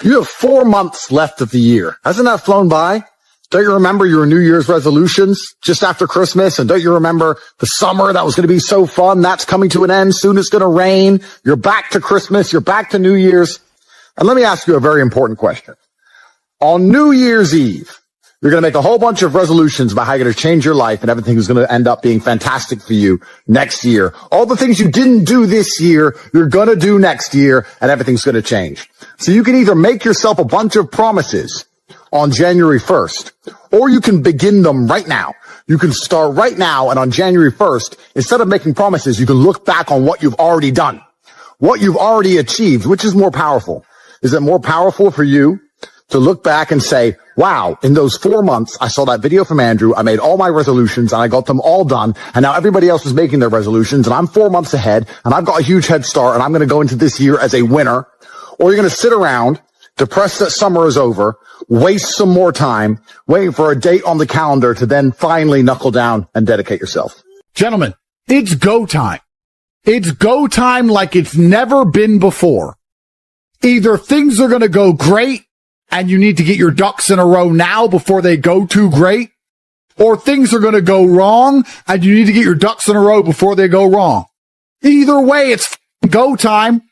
You have 4 months left of the year. Hasn't that flown by? Don't you remember your New Year's resolutions just after Christmas? And don't you remember the summer that was going to be so fun? That's coming to an end. Soon it's going to rain. You're back to Christmas. You're back to New Year's. And let me ask you a very important question. On New Year's Eve, you're going to make a whole bunch of resolutions about how you're going to change your life and everything is going to end up being fantastic for you next year. All the things you didn't do this year, you're going to do next year and everything's going to change. So you can either make yourself a bunch of promises on January 1st, or you can begin them right now. You can start right now, and on January 1st, instead of making promises, you can look back on what you've already done, what you've already achieved. Which is more powerful? Is it more powerful for you to look back and say, wow, in those 4 months, I saw that video from Andrew, I made all my resolutions, and I got them all done, and now everybody else is making their resolutions, and I'm 4 months ahead, and I've got a huge head start, and I'm going to go into this year as a winner? Or you're going to sit around, depressed that summer is over, waste some more time, waiting for a date on the calendar to then finally knuckle down and dedicate yourself. Gentlemen, it's go time. It's go time like it's never been before. Either things are going to go great and you need to get your ducks in a row now before they go too great, or things are going to go wrong and you need to get your ducks in a row before they go wrong. Either way, it's go time.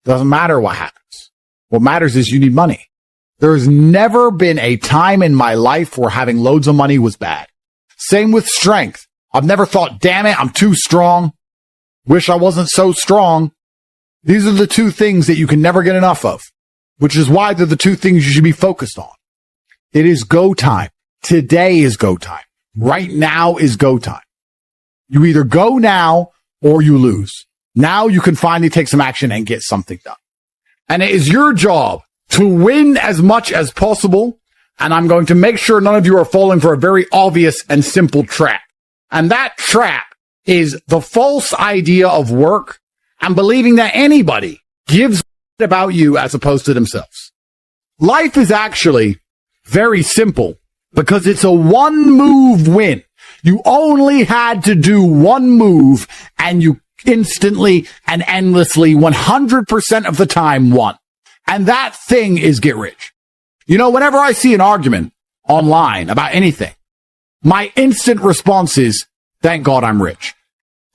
Doesn't matter what happens. What matters is you need money. There's never been a time in my life where having loads of money was bad. Same with strength. I've never thought, damn it, I'm too strong. Wish I wasn't so strong. These are the two things that you can never get enough of, which is why they're the two things you should be focused on. It is go time. Today is go time. Right now is go time. You either go now or you lose. Now you can finally take some action and get something done. And it is your job to win as much as possible. And I'm going to make sure none of you are falling for a very obvious and simple trap. And that trap is the false idea of work and believing that anybody gives about you as opposed to themselves. Life is actually very simple because it's a one move win. You only had to do one move and you instantly and endlessly 100% of the time won. And that thing is get rich. You know, whenever I see an argument online about anything, my instant response is, thank God I'm rich.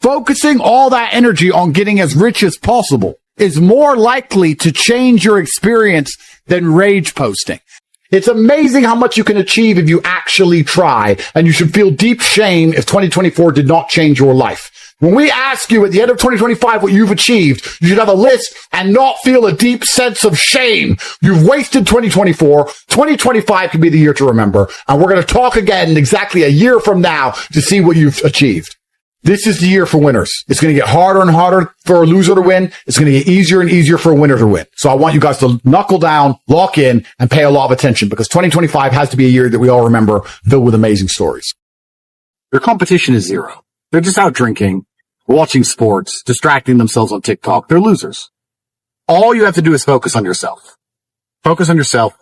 Focusing all that energy on getting as rich as possible is more likely to change your experience than rage posting. It's amazing how much you can achieve if you actually try, and you should feel deep shame if 2024 did not change your life. When we ask you at the end of 2025 what you've achieved, you should have a list and not feel a deep sense of shame. You've wasted 2024. 2025 can be the year to remember. And we're going to talk again exactly a year from now to see what you've achieved. This is the year for winners. It's going to get harder and harder for a loser to win. It's going to get easier and easier for a winner to win. So I want you guys to knuckle down, lock in, and pay a lot of attention because 2025 has to be a year that we all remember, filled with amazing stories. Your competition is zero. They're just out drinking, watching sports, distracting themselves on TikTok. They're losers. All you have to do is focus on yourself. Focus on yourself.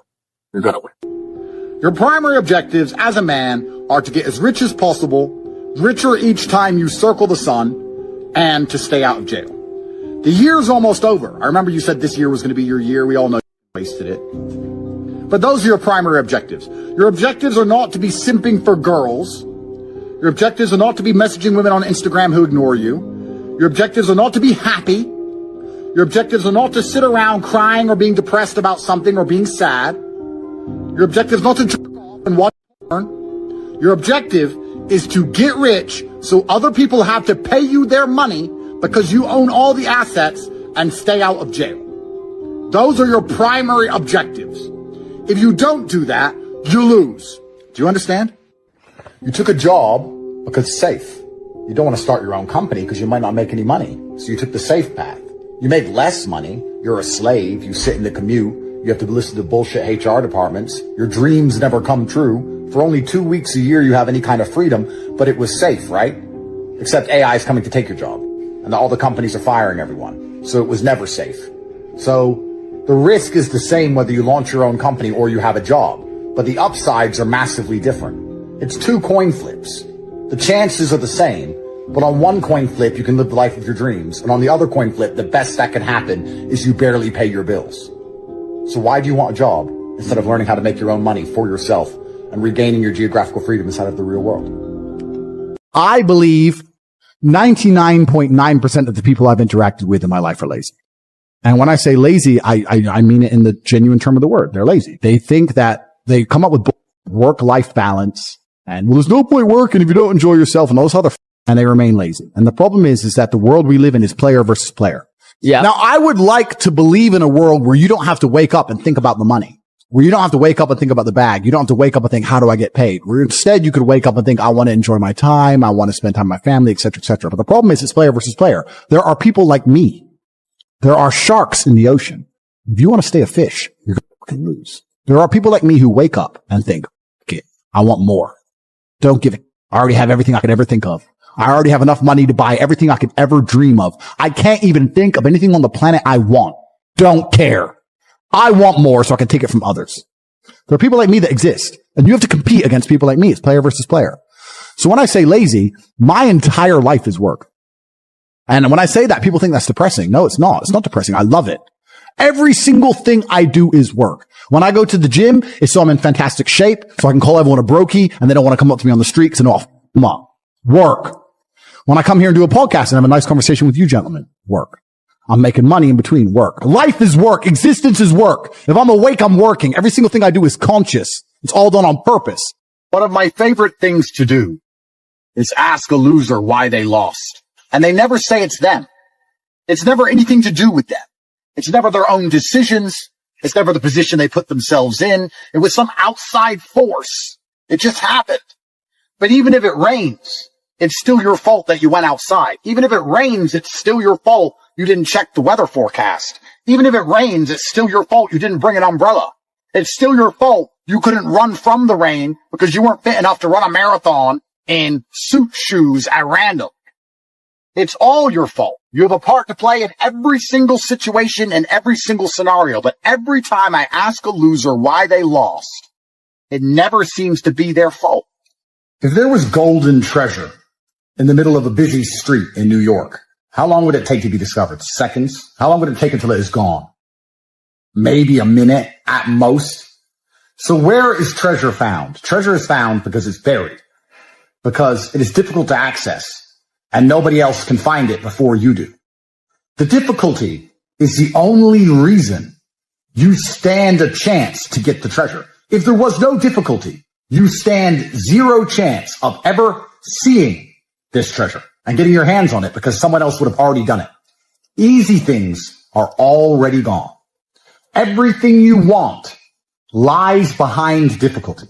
You're going to win. Your primary objectives as a man are to get as rich as possible, richer each time you circle the sun, and to stay out of jail. The year's almost over. I remember you said this year was going to be your year. We all know you wasted it. But those are your primary objectives. Your objectives are not to be simping for girls. Your objectives are not to be messaging women on Instagram who ignore you. Your objectives are not to be happy. Your objectives are not to sit around crying or being depressed about something or being sad. Your objective is not to jerk off and watch porn. Your objective is to get rich so other people have to pay you their money because you own all the assets and stay out of jail. Those are your primary objectives. If you don't do that, you lose. Do you understand? You took a job because it's safe. You don't want to start your own company because you might not make any money. So you took the safe path. You make less money. You're a slave. You sit in the commute. You have to listen to bullshit HR departments. Your dreams never come true. For only 2 weeks a year, you have any kind of freedom, but it was safe, right? Except AI is coming to take your job and all the companies are firing everyone. So it was never safe. So the risk is the same whether you launch your own company or you have a job, but the upsides are massively different. It's 2 coin flips. The chances are the same, but on one coin flip, you can live the life of your dreams. And on the other coin flip, the best that can happen is you barely pay your bills. So why do you want a job instead of learning how to make your own money for yourself and regaining your geographical freedom inside of the real world? I believe 99.9% of the people I've interacted with in my life are lazy. And when I say lazy, I mean it in the genuine term of the word. They're lazy. They think that they come up with work-life balance and, well, there's no point working if you don't enjoy yourself and all this other and they remain lazy. And the problem is that the world we live in is player versus player. Yeah. Now, I would like to believe in a world where you don't have to wake up and think about the money, where you don't have to wake up and think about the bag. You don't have to wake up and think, how do I get paid? Where instead you could wake up and think, I want to enjoy my time. I want to spend time with my family, et cetera, et cetera. But the problem is it's player versus player. There are people like me. There are sharks in the ocean. If you want to stay a fish, you're going to lose. There are people like me who wake up and think, okay, I want more. Don't give it. I already have everything I could ever think of. I already have enough money to buy everything I could ever dream of. I can't even think of anything on the planet I want. Don't care. I want more so I can take it from others. There are people like me that exist, and you have to compete against people like me. It's player versus player. So when I say lazy, my entire life is work. And when I say that, people think that's depressing. No, it's not. It's not depressing. I love it. Every single thing I do is work. When I go to the gym, it's so I'm in fantastic shape, so I can call everyone a brokey, and they don't want to come up to me on the street because they know, come on. Work. When I come here and do a podcast and have a nice conversation with you gentlemen, work. I'm making money in between, work. Life is work. Existence is work. If I'm awake, I'm working. Every single thing I do is conscious. It's all done on purpose. One of my favorite things to do is ask a loser why they lost. And they never say it's them. It's never anything to do with them. It's never their own decisions. It's never the position they put themselves in. It was some outside force. It just happened. But even if it rains, it's still your fault that you went outside. Even if it rains, it's still your fault you didn't check the weather forecast. Even if it rains, it's still your fault you didn't bring an umbrella. It's still your fault you couldn't run from the rain because you weren't fit enough to run a marathon in suit shoes at random. It's all your fault. You have a part to play in every single situation and every single scenario. But every time I ask a loser why they lost, it never seems to be their fault. If there was golden treasure in the middle of a busy street in New York, how long would it take to be discovered? Seconds? How long would it take until it is gone? Maybe a minute at most. So where is treasure found? Treasure is found because it's buried, because it is difficult to access and nobody else can find it before you do. The difficulty is the only reason you stand a chance to get the treasure. If there was no difficulty, you stand zero chance of ever seeing this treasure and getting your hands on it because someone else would have already done it. Easy things are already gone. Everything you want lies behind difficulty.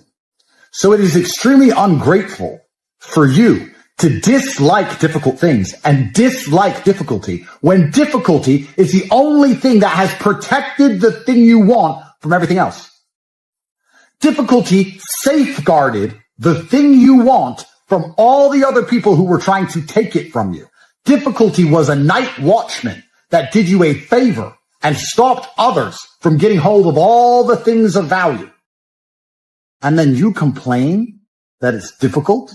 So it is extremely ungrateful for you to dislike difficult things and dislike difficulty when difficulty is the only thing that has protected the thing you want from everything else. Difficulty safeguarded the thing you want from all the other people who were trying to take it from you. Difficulty was a night watchman that did you a favor and stopped others from getting hold of all the things of value. And then you complain that it's difficult?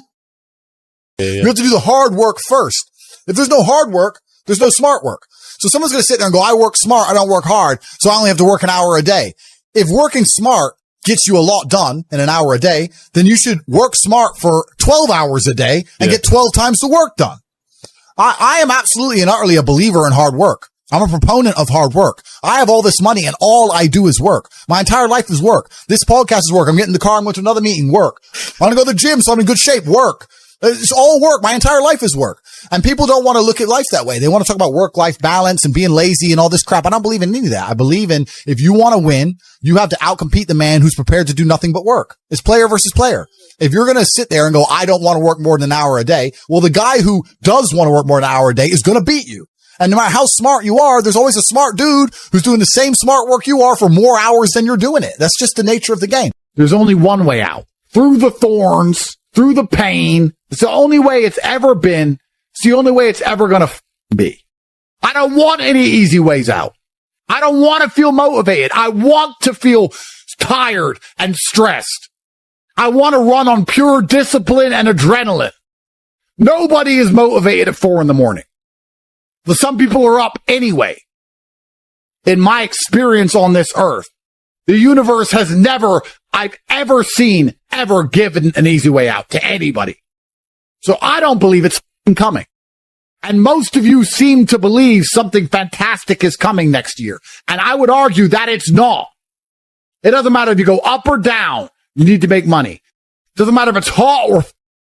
You have to do the hard work first. If there's no hard work, there's no smart work. So someone's going to sit there and go, I work smart, I don't work hard, so I only have to work an hour a day. If working smart gets you a lot done in an hour a day, then you should work smart for 12 hours a day and get 12 times the work done. I am absolutely and utterly a believer in hard work. I'm a proponent of hard work. I have all this money and all I do is work. My entire life is work. This podcast is work. I'm getting in the car. I'm going to another meeting. Work. I want to go to the gym so I'm in good shape. Work. It's all work. My entire life is work. And people don't want to look at life that way. They want to talk about work-life balance and being lazy and all this crap. I don't believe in any of that. I believe in if you want to win, you have to outcompete the man who's prepared to do nothing but work. It's player versus player. If you're going to sit there and go, I don't want to work more than an hour a day, well, the guy who does want to work more than an hour a day is going to beat you. And no matter how smart you are, there's always a smart dude who's doing the same smart work you are for more hours than you're doing it. That's just the nature of the game. There's only one way out. Through the thorns, through the pain. It's the only way it's ever been. It's the only way it's ever going to be. I don't want any easy ways out. I don't want to feel motivated. I want to feel tired and stressed. I want to run on pure discipline and adrenaline. Nobody is motivated at 4 a.m. But some people are up anyway. In my experience on this earth, The universe has never, I've ever seen, ever given an easy way out to anybody. So I don't believe it's coming. And most of you seem to believe something fantastic is coming next year. And I would argue that it's not. It doesn't matter if you go up or down, you need to make money. It doesn't matter if it's hot or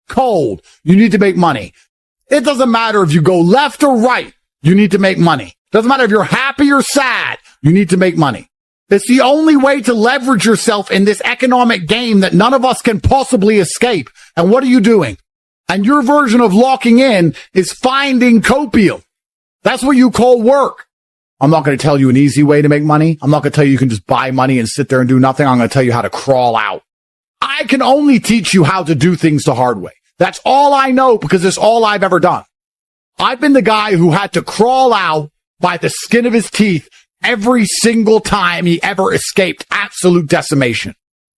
cold, you need to make money. It doesn't matter if you go left or right, you need to make money. It doesn't matter if you're happy or sad, you need to make money. It's the only way to leverage yourself in this economic game that none of us can possibly escape. And what are you doing? And your version of locking in is finding copium. That's what you call work. I'm not going to tell you an easy way to make money. I'm not going to tell you can just buy money and sit there and do nothing. I'm going to tell you how to crawl out. I can only teach you how to do things the hard way. That's all I know because it's all I've ever done. I've been the guy who had to crawl out by the skin of his teeth every single time he ever escaped absolute decimation.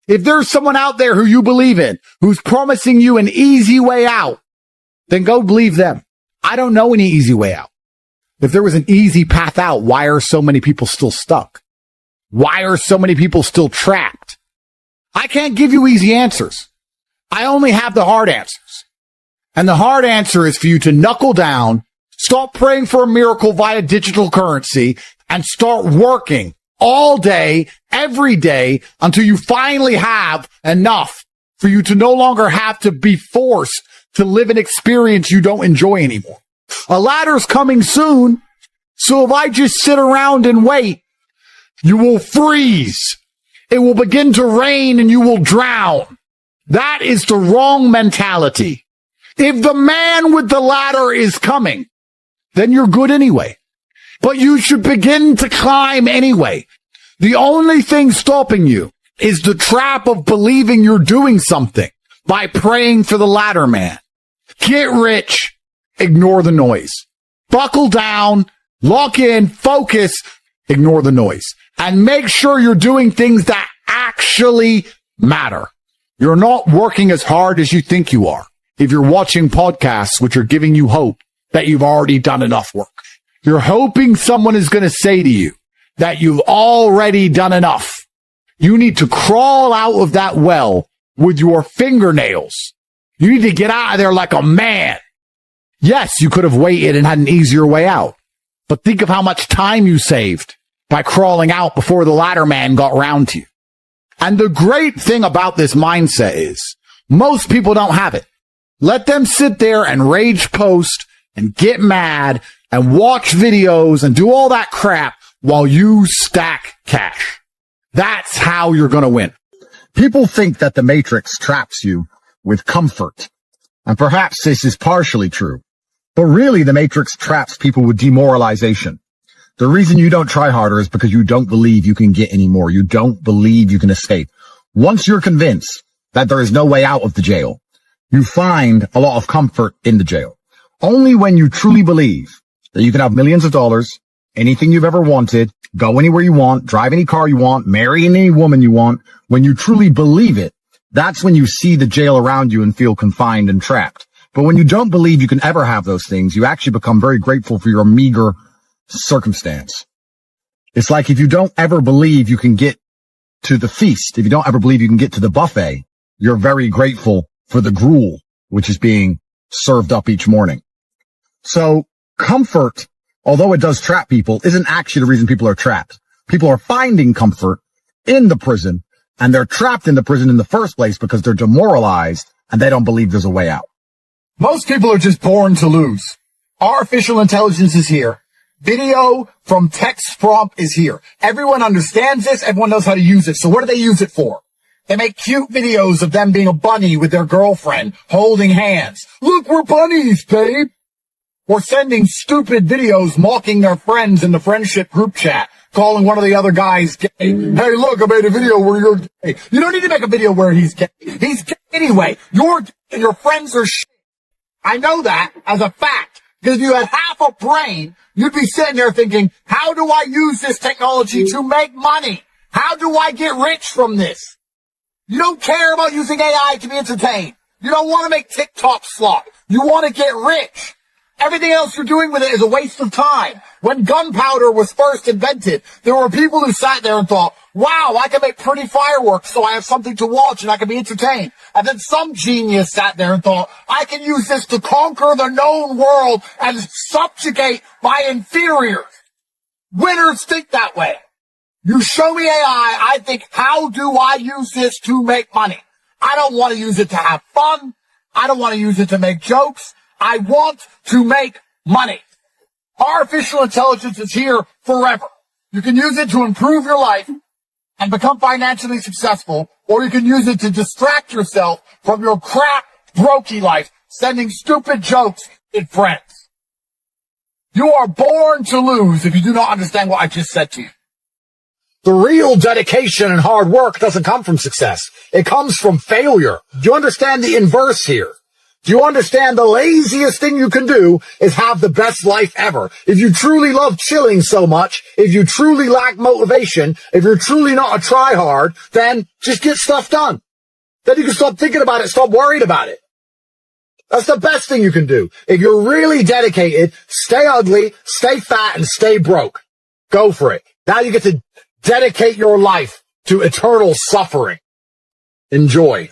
If there's someone out there who you believe in, who's promising you an easy way out, then go believe them. I don't know any easy way out. If there was an easy path out, why are so many people still stuck? Why are so many people still trapped? I can't give you easy answers. I only have the hard answers. And the hard answer is for you to knuckle down, stop praying for a miracle via digital currency, and start working all day, every day, until you finally have enough for you to no longer have to be forced to live an experience you don't enjoy anymore. A ladder's coming soon, so if I just sit around and wait, you will freeze. It will begin to rain and you will drown. That is the wrong mentality. If the man with the ladder is coming, then you're good anyway. But you should begin to climb anyway. The only thing stopping you is the trap of believing you're doing something by praying for the ladder man. Get rich. Ignore the noise. Buckle down. Lock in. Focus. Ignore the noise. And make sure you're doing things that actually matter. You're not working as hard as you think you are if you're watching podcasts which are giving you hope that you've already done enough work. You're hoping someone is going to say to you that you've already done enough. You need to crawl out of that well with your fingernails. You need to get out of there like a man. Yes, you could have waited and had an easier way out. But think of how much time you saved by crawling out before the ladder man got round to you. And the great thing about this mindset is most people don't have it. Let them sit there and rage post and get mad and watch videos and do all that crap while you stack cash. That's how you're going to win. People think that the Matrix traps you with comfort. And perhaps this is partially true. But really, the Matrix traps people with demoralization. The reason you don't try harder is because you don't believe you can get any more. You don't believe you can escape. Once you're convinced that there is no way out of the jail, you find a lot of comfort in the jail. Only when you truly believe that you can have millions of dollars, anything you've ever wanted, go anywhere you want, drive any car you want, marry any woman you want, when you truly believe it, that's when you see the jail around you and feel confined and trapped. But when you don't believe you can ever have those things, you actually become very grateful for your meager circumstance. It's like if you don't ever believe you can get to the feast, if you don't ever believe you can get to the buffet, you're very grateful for the gruel, which is being served up each morning. So comfort, although it does trap people, isn't actually the reason people are trapped. People are finding comfort in the prison, and they're trapped in the prison in the first place because they're demoralized and they don't believe there's a way out. Most people are just born to lose. Artificial intelligence is here. Video from text prompt is here. Everyone understands this. Everyone knows how to use it. So what do they use it for? They make cute videos of them being a bunny with their girlfriend, holding hands. Look, we're bunnies, babe. Or sending stupid videos mocking their friends in the friendship group chat, calling one of the other guys gay. Hey, look, I made a video where you're gay. You don't need to make a video where he's gay. He's gay anyway. You're gay and your friends are shit. I know that as a fact. Because if you had half a brain, you'd be sitting there thinking, how do I use this technology to make money? How do I get rich from this? You don't care about using AI to be entertained. You don't want to make TikTok slot. You want to get rich. Everything else you're doing with it is a waste of time. When gunpowder was first invented, there were people who sat there and thought, wow, I can make pretty fireworks so I have something to watch and I can be entertained. And then some genius sat there and thought, I can use this to conquer the known world and subjugate my inferiors. Winners think that way. You show me AI, I think, how do I use this to make money? I don't want to use it to have fun. I don't want to use it to make jokes. I want to make money. Artificial intelligence is here forever. You can use it to improve your life and become financially successful, or you can use it to distract yourself from your crap, brokey life, sending stupid jokes in friends. You are born to lose if you do not understand what I just said to you. The real dedication and hard work doesn't come from success. It comes from failure. Do you understand the inverse here? Do you understand the laziest thing you can do is have the best life ever? If you truly love chilling so much, if you truly lack motivation, if you're truly not a tryhard, then just get stuff done. Then you can stop thinking about it, stop worried about it. That's the best thing you can do. If you're really dedicated, stay ugly, stay fat, and stay broke. Go for it. Now you get to dedicate your life to eternal suffering. Enjoy.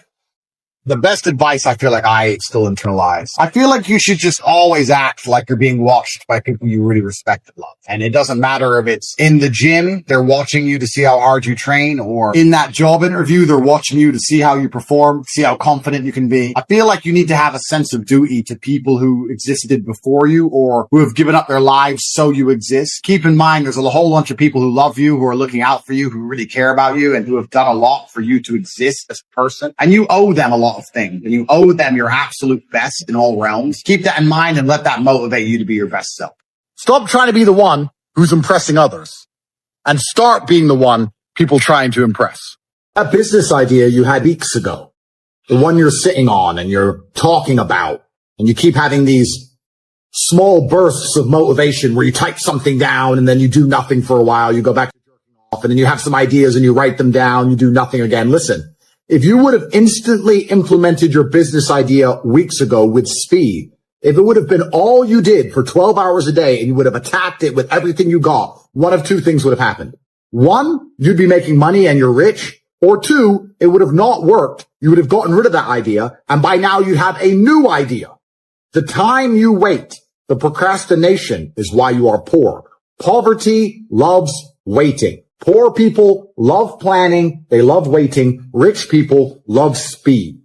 The best advice I feel like I still internalize. I feel like you should just always act like you're being watched by people you really respect and love. And it doesn't matter if it's in the gym, they're watching you to see how hard you train, or in that job interview, they're watching you to see how you perform, see how confident you can be. I feel like you need to have a sense of duty to people who existed before you or who have given up their lives so you exist. Keep in mind, there's a whole bunch of people who love you, who are looking out for you, who really care about you, and who have done a lot for you to exist as a person. And you owe them a lot of things, and you owe them your absolute best in all realms. Keep that in mind and let that motivate you to be your best self. Stop trying to be the one who's impressing others and start being the one people trying to impress. That business idea you had weeks ago, the one you're sitting on and you're talking about, and you keep having these small bursts of motivation where you type something down and then you do nothing for a while, you go back to jerking off, and then you have some ideas and you write them down, you do nothing again. Listen. If you would have instantly implemented your business idea weeks ago with speed, if it would have been all you did for 12 hours a day and you would have attacked it with everything you got, one of two things would have happened. One, you'd be making money and you're rich. Or two, it would have not worked. You would have gotten rid of that idea. And by now you'd have a new idea. The time you wait, the procrastination is why you are poor. Poverty loves waiting. Poor people love planning. They love waiting. Rich people love speed.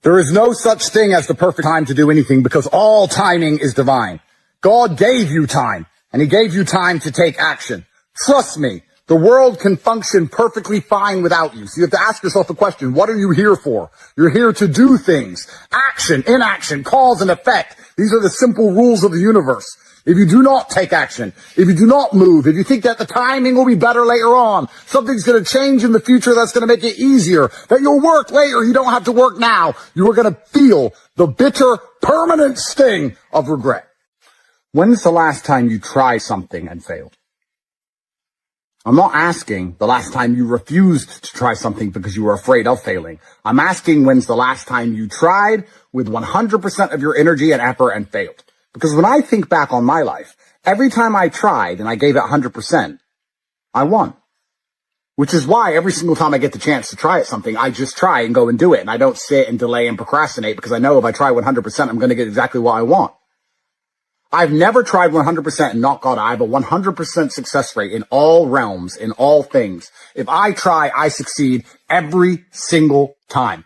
There is no such thing as the perfect time to do anything because all timing is divine. God gave you time, and he gave you time to take action. Trust me, the world can function perfectly fine without you. So you have to ask yourself the question, what are you here for? You're here to do things. Action, inaction, cause and effect. These are the simple rules of the universe. If you do not take action, if you do not move, if you think that the timing will be better later on, something's going to change in the future that's going to make it easier, that you'll work later, you don't have to work now, you are going to feel the bitter, permanent sting of regret. When's the last time you tried something and failed? I'm not asking the last time you refused to try something because you were afraid of failing. I'm asking when's the last time you tried with 100% of your energy and effort and failed. Because when I think back on my life, every time I tried and I gave it 100%, I won. Which is why every single time I get the chance to try at something, I just try and go and do it. And I don't sit and delay and procrastinate because I know if I try 100%, I'm going to get exactly what I want. I've never tried 100% and not got it. I have a 100% success rate in all realms, in all things. If I try, I succeed every single time.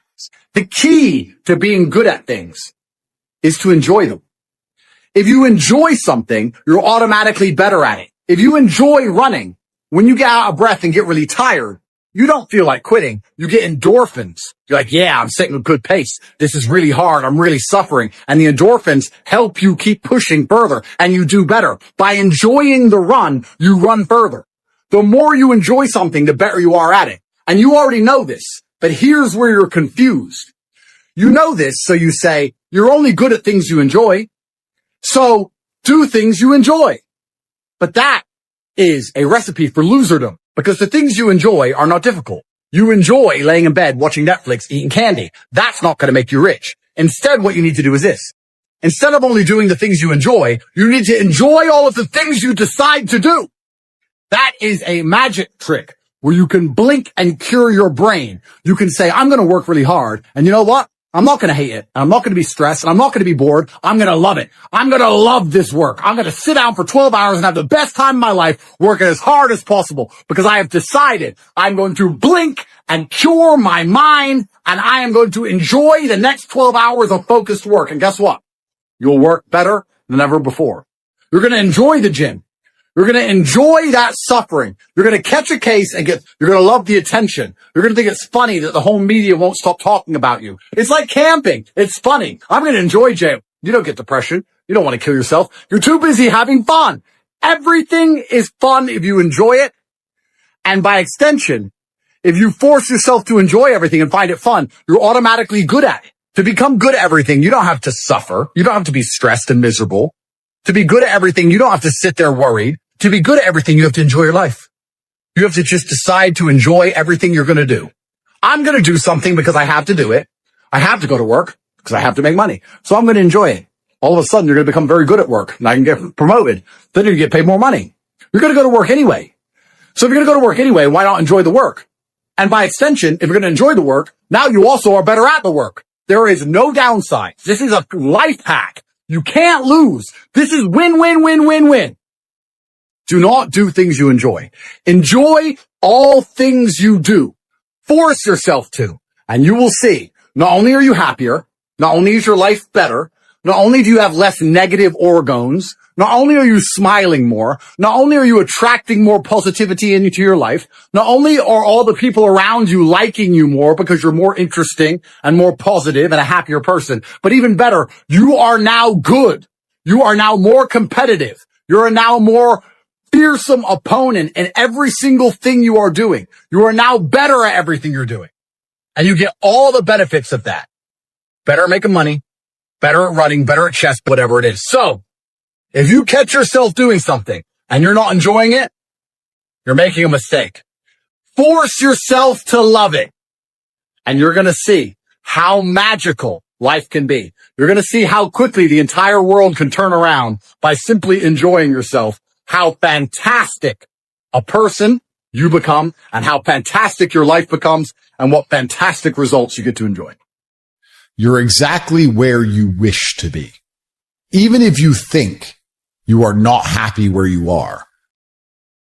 The key to being good at things is to enjoy them. If you enjoy something, you're automatically better at it. If you enjoy running, when you get out of breath and get really tired, you don't feel like quitting. You get endorphins. You're like, yeah, I'm setting a good pace. This is really hard. I'm really suffering. And the endorphins help you keep pushing further and you do better. By enjoying the run, you run further. The more you enjoy something, the better you are at it. And you already know this, but here's where you're confused. You know this, so you say, you're only good at things you enjoy. So do things you enjoy. But that is a recipe for loserdom because the things you enjoy are not difficult. You enjoy laying in bed, watching Netflix, eating candy. That's not going to make you rich. Instead, what you need to do is this. Instead of only doing the things you enjoy, you need to enjoy all of the things you decide to do. That is a magic trick where you can blink and cure your brain. You can say, I'm going to work really hard. And you know what? I'm not going to hate it. I'm not going to be stressed. And I'm not going to be bored. I'm going to love it. I'm going to love this work. I'm going to sit down for 12 hours and have the best time of my life working as hard as possible because I have decided I'm going to blink and cure my mind and I am going to enjoy the next 12 hours of focused work. And guess what? You'll work better than ever before. You're going to enjoy the gym. You're going to enjoy that suffering. You're going to catch a case and you're going to love the attention. You're going to think it's funny that the whole media won't stop talking about you. It's like camping. It's funny. I'm going to enjoy jail. You don't get depression. You don't want to kill yourself. You're too busy having fun. Everything is fun if you enjoy it. And by extension, if you force yourself to enjoy everything and find it fun, you're automatically good at it. To become good at everything, you don't have to suffer. You don't have to be stressed and miserable. To be good at everything, you don't have to sit there worried. To be good at everything, you have to enjoy your life. You have to just decide to enjoy everything you're going to do. I'm going to do something because I have to do it. I have to go to work because I have to make money. So I'm going to enjoy it. All of a sudden, you're going to become very good at work and I can get promoted. Then you get paid more money. You're going to go to work anyway. So if you're going to go to work anyway, why not enjoy the work? And by extension, if you're going to enjoy the work, now you also are better at the work. There is no downside. This is a life hack. You can't lose. This is win, win, win, win, win. Do not do things you enjoy. Enjoy all things you do. Force yourself to. And you will see, not only are you happier, not only is your life better, not only do you have less negative orgons, not only are you smiling more, not only are you attracting more positivity into your life, not only are all the people around you liking you more because you're more interesting and more positive and a happier person, but even better, you are now good. You are now more competitive. You're now more fearsome opponent in every single thing you are doing. You are now better at everything you're doing. And you get all the benefits of that. Better at making money, better at running, better at chess, whatever it is. So, if you catch yourself doing something and you're not enjoying it, you're making a mistake. Force yourself to love it. And you're going to see how magical life can be. You're going to see how quickly the entire world can turn around by simply enjoying yourself, how fantastic a person you become and how fantastic your life becomes and what fantastic results you get to enjoy. You're exactly where you wish to be. Even if you think you are not happy where you are.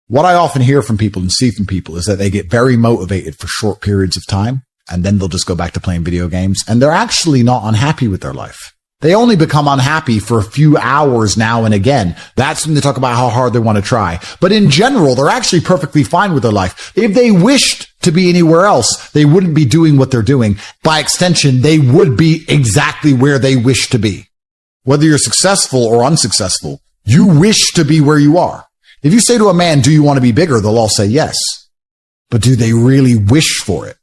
What I often hear from people and see from people is that they get very motivated for short periods of time and then they'll just go back to playing video games and they're actually not unhappy with their life. They only become unhappy for a few hours now and again. That's when they talk about how hard they want to try. But in general, they're actually perfectly fine with their life. If they wished to be anywhere else, they wouldn't be doing what they're doing. By extension, they would be exactly where they wish to be. Whether you're successful or unsuccessful, you wish to be where you are. If you say to a man, do you want to be bigger? They'll all say yes. But do they really wish for it?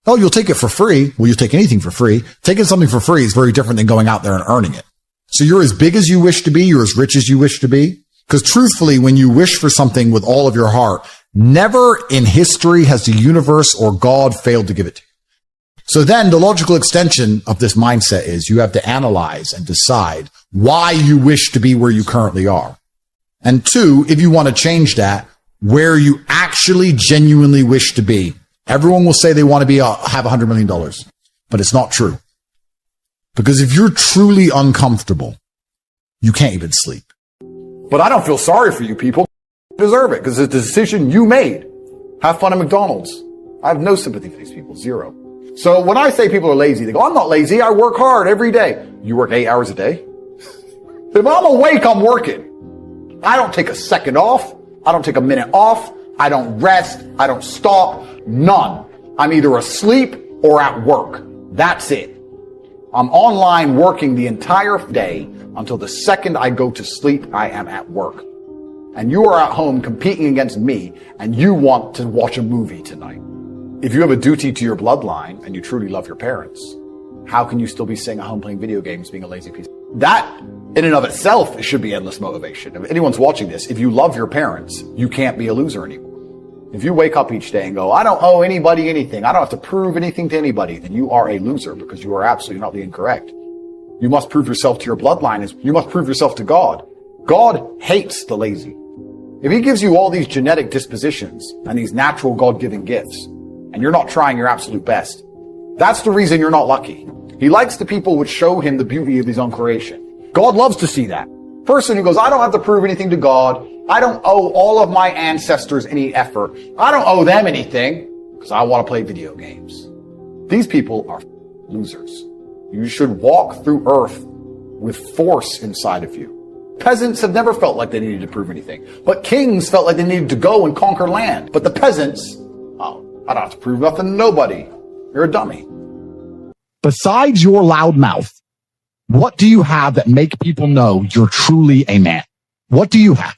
Oh, you'll take it for free. Well, you'll take anything for free. Taking something for free is very different than going out there and earning it. So you're as big as you wish to be. You're as rich as you wish to be. Because truthfully, when you wish for something with all of your heart, never in history has the universe or God failed to give it to you. So then the logical extension of this mindset is you have to analyze and decide why you wish to be where you currently are. And two, if you want to change that, where you actually genuinely wish to be. Everyone will say they want to be have $100 million, but it's not true. Because if you're truly uncomfortable, you can't even sleep. But I don't feel sorry for you people. You deserve it because it's a decision you made. Have fun at McDonald's. I have no sympathy for these people. Zero. So when I say people are lazy, they go, I'm not lazy. I work hard every day. You work 8 hours a day? If I'm awake, I'm working. I don't take a second off. I don't take a minute off. I don't rest. I don't stop. None. I'm either asleep or at work. That's it. I'm online working the entire day until the second I go to sleep, I am at work. And you are at home competing against me and you want to watch a movie tonight. If you have a duty to your bloodline and you truly love your parents, how can you still be sitting at home playing video games being a lazy piece? That in and of itself should be endless motivation. If anyone's watching this, if you love your parents, you can't be a loser anymore. If you wake up each day and go, I don't owe anybody anything, I don't have to prove anything to anybody, then you are a loser because you are absolutely not being correct. you must prove yourself to your bloodline, is you must prove yourself to God. God hates the lazy. If he gives you all these genetic dispositions and these natural God-given gifts, and you're not trying your absolute best, that's the reason you're not lucky. He likes the people which show him the beauty of his own creation. God loves to see that. Person who goes, I don't have to prove anything to God. I don't owe all of my ancestors any effort. I don't owe them anything because I want to play video games. These people are losers. You should walk through earth with force inside of you. Peasants have never felt like they needed to prove anything, but kings felt like they needed to go and conquer land. But the peasants, oh, I don't have to prove nothing to nobody. You're a dummy. Besides your loud mouth, what do you have that make people know you're truly a man? What do you have?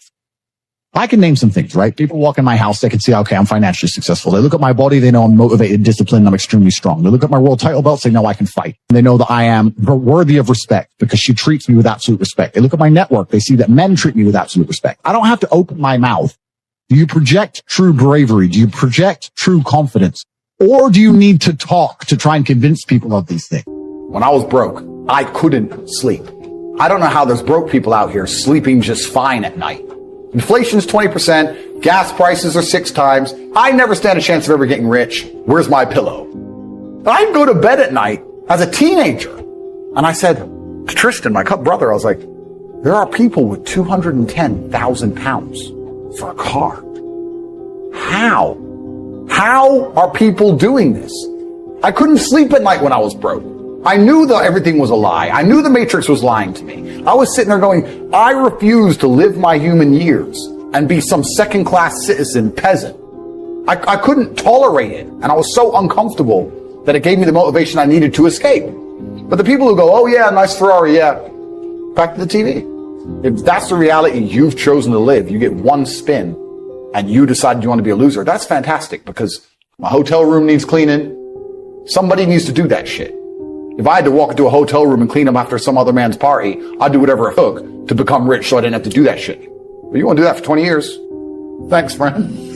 I can name some things, right? People walk in my house, they can see, okay, I'm financially successful. They look at my body, they know I'm motivated, disciplined, I'm extremely strong. They look at my world title belts, they know I can fight. And they know that I am worthy of respect because she treats me with absolute respect. They look at my network, they see that men treat me with absolute respect. I don't have to open my mouth. Do you project true bravery? Do you project true confidence? Or do you need to talk to try and convince people of these things? When I was broke, I couldn't sleep. I don't know how there's broke people out here sleeping just fine at night. Inflation's 20%, gas prices are 6 times. I never stand a chance of ever getting rich. Where's my pillow? I'd go to bed at night as a teenager. And I said to Tristan, my brother, I was like, there are people with 210,000 pounds for a car. How? How are people doing this? I couldn't sleep at night when I was broke. I knew that everything was a lie. I knew the Matrix was lying to me. I was sitting there going, I refuse to live my human years and be some second-class citizen peasant. I couldn't tolerate it. And I was so uncomfortable that it gave me the motivation I needed to escape. But the people who go, oh yeah, nice Ferrari, yeah, back to the TV. If that's the reality you've chosen to live, you get one spin and you decide you want to be a loser, that's fantastic because my hotel room needs cleaning. Somebody needs to do that shit. If I had to walk into a hotel room and clean up after some other man's party, I'd do whatever it took to become rich so I didn't have to do that shit. But you want to do that for 20 years? Thanks, friend.